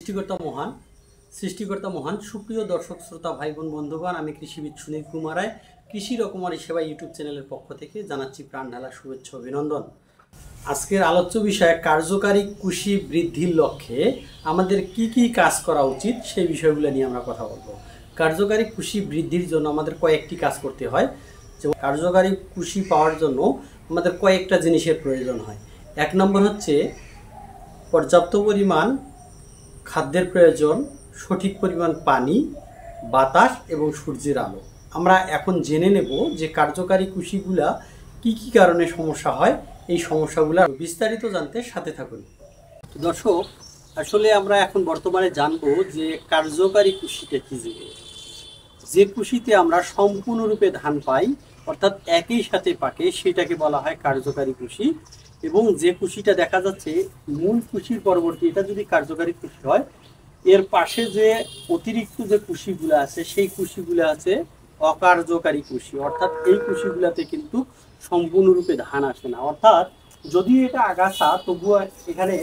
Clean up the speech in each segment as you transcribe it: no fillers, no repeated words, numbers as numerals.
সৃষ্টিকর্তা মহান সুপ্রিয় দর্শক শ্রোতা ভাই বোন বন্ধুগণ, আমি কৃষিবিদ সুনীল কুমার রায় কৃষি রকমারি সেবা ইউটিউব চ্যানেলের পক্ষ থেকে জানাচ্ছি প্রাণ ঢালা শুভেচ্ছা অভিনন্দন। আজকের আলোচ্য বিষয় কার্যকারী কৃষি বৃদ্ধির লক্ষ্যে আমাদের কি কি কাজ করা উচিত সেই বিষয়গুলো নিয়ে আমরা কথা বলবো। কার্যকারী কৃষি বৃদ্ধির জন্য আমাদের কয়েকটি কাজ করতে হয়। যেমন কার্যকারী কৃষি পাওয়ার জন্য আমাদের কয়েকটা জিনিসের প্রয়োজন হয়। এক নম্বর হচ্ছে পর্যাপ্ত পরিমাণ খাদ্যের প্রয়োজন, সঠিক পরিমাণ পানি, বাতাস এবং সূর্যের আলো। আমরা এখন জেনে নেব যে কার্যকারী কৃষিগুলা কি কি কারণে সমস্যা হয়। এই সমস্যাগুলো বিস্তারিত জানতে সাথে থাকুন। দর্শক, আসলে আমরা এখন বর্তমানে জানবো যে কার্যকারী কৃষিটা কি জিনিস। যে কৃষিতে আমরা সম্পূর্ণরূপে ধান পাই, অর্থাৎ একই সাথে পাকে, সেটাকে বলা হয় কার্যকারী কৃষি। এবং যে কৃষিটা দেখা যাচ্ছে মূল কৃষির পরবর্তী, এটা যদি কার্যকারী কৃষি হয়, এর পাশে যে অতিরিক্ত যে কৃষিগুলো আছে সেই কৃষিগুলো আছে অকার্যকারী কৃষি। অর্থাৎ এই কৃষিগুলোতে কিন্তু সম্পূর্ণরূপে ধান আসে না। অর্থাৎ যদি এটা আগাছা, তবুও এখানে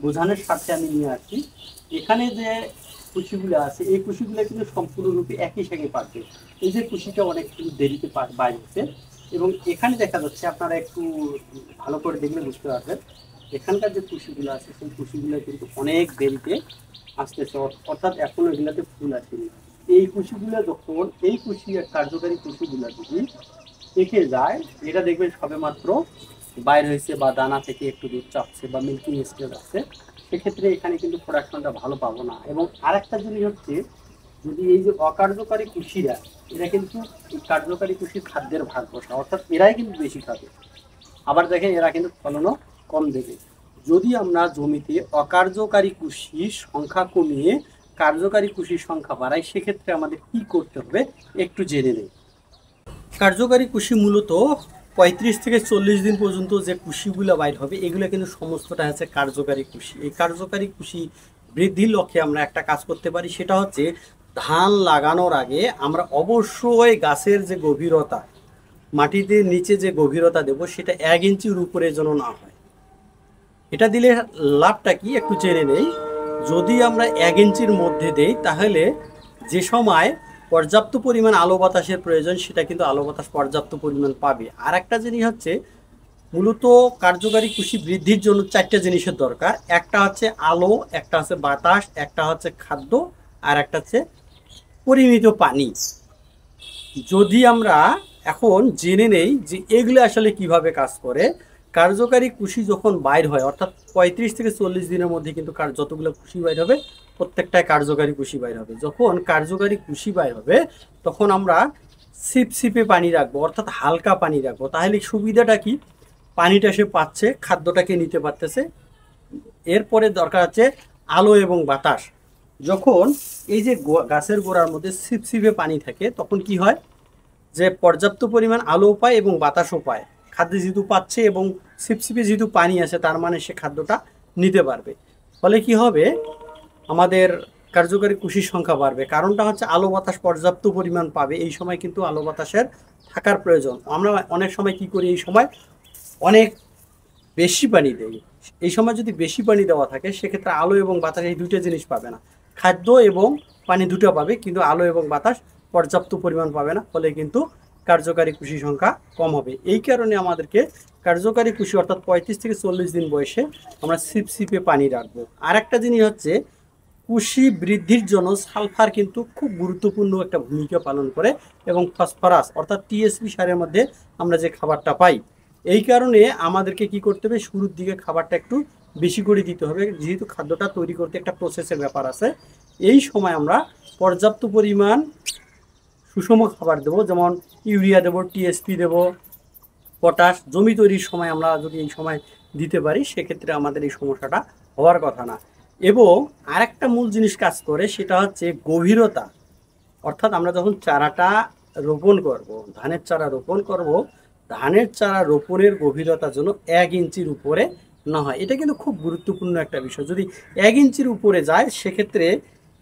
বোঝানোর স্বার্থে আমি নিয়ে আসছি, এখানে যে কৃষিগুলো আছে এই কৃষিগুলো কিন্তু সম্পূর্ণরূপে একই সাথে পাচ্ছে। এই যে কৃষিটা অনেক কিন্তু দেরিতে বাইরেছে, এবং এখানে দেখা যাচ্ছে, আপনারা একটু ভালো করে দেখলে বুঝতে পারবেন, এখানকার যে কৃষিগুলো আছে সেই কৃষিগুলো কিন্তু অনেক দেরিতে আসতেছে, অর্থাৎ এখনো এগুলাতে ফুল আসেনি। এই কৃষিগুলো যখন এই কৃষি কার্যকারী কৃষিগুলো যদি পেকে যায়, এটা দেখবেন সবে মাত্র বাইর হয়েছে বা দানা থেকে একটু দুধ চাপছে বা মিল্কিং স্টেজ আছে, সেক্ষেত্রে এখানে কিন্তু প্রোডাকশনটা ভালো পাবো না। এবং আরেকটা জিনিস হচ্ছে, যদি এই যে অকার্যকারী কৃষিরা, এরা কিন্তু কার্যকারী কৃষির খাদ্যের ভাগ বসা, অর্থাৎ এরাই কিন্তু বেশি খাবে। আবার দেখেন এরা কিন্তু ফলনও কম দেবে। যদি আমরা জমিতে অকার্যকারী কৃষির সংখ্যা কমিয়ে কার্যকারী কৃষির সংখ্যা বাড়াই, সেক্ষেত্রে আমাদের কি করতে হবে একটু জেনে নেই। কার্যকারী কৃষি মূলত 35 থেকে 40 দিন পর্যন্ত যে কৃষিগুলো বাইর হবে, এগুলো কিন্তু সমস্তটা হচ্ছে কার্যকারী কৃষি। এই কার্যকারী কৃষি বৃদ্ধির লক্ষ্যে আমরা একটা কাজ করতে পারি, সেটা হচ্ছে ধান লাগানোর আগে আমরা অবশ্যই গাছের যে গভীরতা, মাটিতে নিচে যে গভীরতা দেব, সেটা 1 ইঞ্চির উপরে যেন না হয়। এটা দিলে লাভটা কি একটু জেনে নেই। যদি আমরা 1 ইঞ্চির মধ্যে দেই, তাহলে যে সময় পর্যাপ্ত পরিমাণ আলো বাতাসের প্রয়োজন, সেটা কিন্তু আলো বাতাস পর্যাপ্ত পরিমাণ পাবে। আর একটা জিনিস হচ্ছে, মূলত কার্যকারী কৃষি বৃদ্ধির জন্য 4টা জিনিসের দরকার। একটা হচ্ছে আলো, একটা হচ্ছে বাতাস, একটা হচ্ছে খাদ্য, আর একটা হচ্ছে পরিমিত পানি। যদি আমরা এখন জেনে নেই যে এগুলো আসলে কিভাবে কাজ করে। কার্যকারী কৃষি যখন বাইর হয়, অর্থাৎ 35 থেকে 40 দিনের মধ্যে কিন্তু যতগুলো কৃষি বাইর হবে, প্রত্যেকটাই কার্যকারী কৃষি বাইর হবে। যখন কার্যকারী কৃষি বাইর হবে, তখন আমরা ছিপছিপে পানি রাখবো, অর্থাৎ হালকা পানি রাখবো। তাহলে সুবিধাটা কি, পানিটা সে পাচ্ছে, খাদ্যটাকে নিতে পারতেছে। এরপরে দরকার আছে আলো এবং বাতাস। যখন এই যে গাছের গোড়ার মধ্যে ছিপছিপে পানি থাকে, তখন কি হয়, যে পর্যাপ্ত পরিমাণ আলো পায় এবং বাতাসও পায়। খাদ্য যেহেতু পাচ্ছে এবং ছিপছিপে যেহেতু পানি আছে, তার মানে সে খাদ্যটা নিতে পারবে। ফলে কি হবে, আমাদের কার্যকারী কৃষির সংখ্যা বাড়বে। কারণটা হচ্ছে আলো বাতাস পর্যাপ্ত পরিমাণ পাবে। এই সময় কিন্তু আলো বাতাসের থাকার প্রয়োজন। আমরা অনেক সময় কি করি, এই সময় অনেক বেশি পানি দেই। এই সময় যদি বেশি পানি দেওয়া থাকে, সেক্ষেত্রে আলো এবং বাতাস এই দুটো জিনিস পাবে না। খাদ্য এবং পানি দুটো পাবে, কিন্তু আলো এবং বাতাস পর্যাপ্ত পরিমাণ পাবে না। ফলে কিন্তু কার্যকারী কৃষি সংখ্যা কম হবে। এই কারণে আমাদেরকে কার্যকারী কৃষি, অর্থাৎ 35 থেকে 40 দিন বয়সে আমরা ছিপছিপে পানি রাখবো। আর একটা জিনিস হচ্ছে, কৃষি বৃদ্ধির জন্য সালফার কিন্তু খুব গুরুত্বপূর্ণ একটা ভূমিকা পালন করে, এবং ফসফরাস অর্থাৎ টিএসপি সারের মধ্যে আমরা যে খাবারটা পাই। এই কারণে আমাদেরকে কি করতে হবে, শুরুর দিকে খাবারটা একটু বেশি করে দিতে হবে, যেহেতু খাদ্যটা তৈরি করতে একটা প্রসেসের ব্যাপার আছে। এই সময় আমরা পর্যাপ্ত পরিমাণ সুষম খাবার দেবো, যেমন ইউরিয়া দেবো, টিএসপি দেবো, পটাশ। জমি তৈরির সময় আমরা যদি এই সময় দিতে পারি, সেক্ষেত্রে আমাদের এই সমস্যাটা হওয়ার কথা না। এবং আরেকটা মূল জিনিস কাজ করে, সেটা হচ্ছে গভীরতা। অর্থাৎ আমরা যখন চারাটা রোপণ করব, ধানের চারা রোপণ করব, ধানের চারা রোপণের গভীরতা যেন 1 ইঞ্চির উপরে না হয়। এটা কিন্তু খুব গুরুত্বপূর্ণ একটা বিষয়। যদি 1 ইঞ্চির উপরে যায়, সেক্ষেত্রে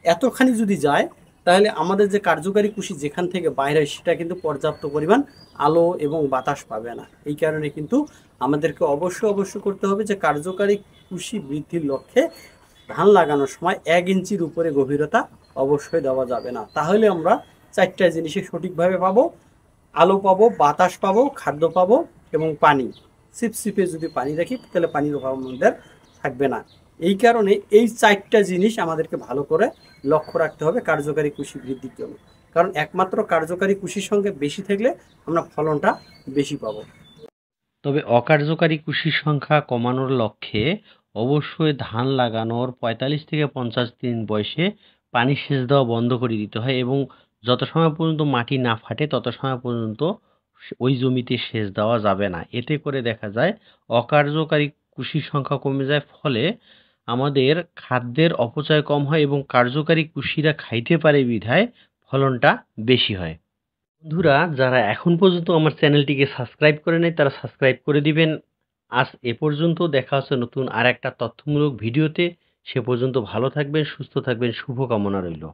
এতখানি যদি যায়, তাহলে আমাদের যে কার্যকারী কৃষি যেখান থেকে বাইরে হয়, সেটা কিন্তু পর্যাপ্ত পরিমাণ আলো এবং বাতাস পাবে না। এই কারণে কিন্তু আমাদেরকে অবশ্যই করতে হবে যে কার্যকারী কৃষি বৃদ্ধির লক্ষ্যে ধান লাগানোর সময় 1 ইঞ্চির উপরে গভীরতা অবশ্যই দেওয়া যাবে না। তাহলে আমরা 4টা জিনিসই সঠিকভাবে পাবো। আলো পাবো, বাতাস পাবো, খাদ্য পাবো এবং পানি। ছিপছিপে যদি পানি রাখি তাহলে পানির অভাব আমাদের থাকবে না। এই কারণে এই 4টা জিনিস আমাদেরকে ভালো করে লক্ষ্য রাখতে হবে কার্যকারী কৃষি বৃদ্ধির জন্য। কারণ একমাত্র কার্যকারী কৃষির সঙ্গে বেশি থাকলে আমরা ফলনটা বেশি পাবো। তবে অকার্যকারী কৃষির সংখ্যা কমানোর লক্ষ্যে অবশ্যই ধান লাগানোর 45 থেকে 50 দিন বয়সে পানি সেচ দেওয়া বন্ধ করে দিতে হয় এবং যত সময় পর্যন্ত মাটি না ফাটে তত সময় পর্যন্ত ওই জমিতে সেচ দেওয়া যাবে না। এতে করে দেখা যায় অকার্যকারী কৃষির সংখ্যা কমে যায়, ফলে আমাদের খাদ্যের অপচয় কম হয় এবং কার্যকারী কৃষিরা খাইতে পারে বিধায় ফলনটা বেশি হয়। বন্ধুরা, যারা এখন পর্যন্ত আমার চ্যানেলটিকে সাবস্ক্রাইব করে নাই তারা সাবস্ক্রাইব করে দিবেন। আজ এ পর্যন্ত, দেখা হচ্ছে নতুন আর একটা তথ্যমূলক ভিডিওতে। সে পর্যন্ত ভালো থাকবেন, সুস্থ থাকবেন, শুভকামনা রইল।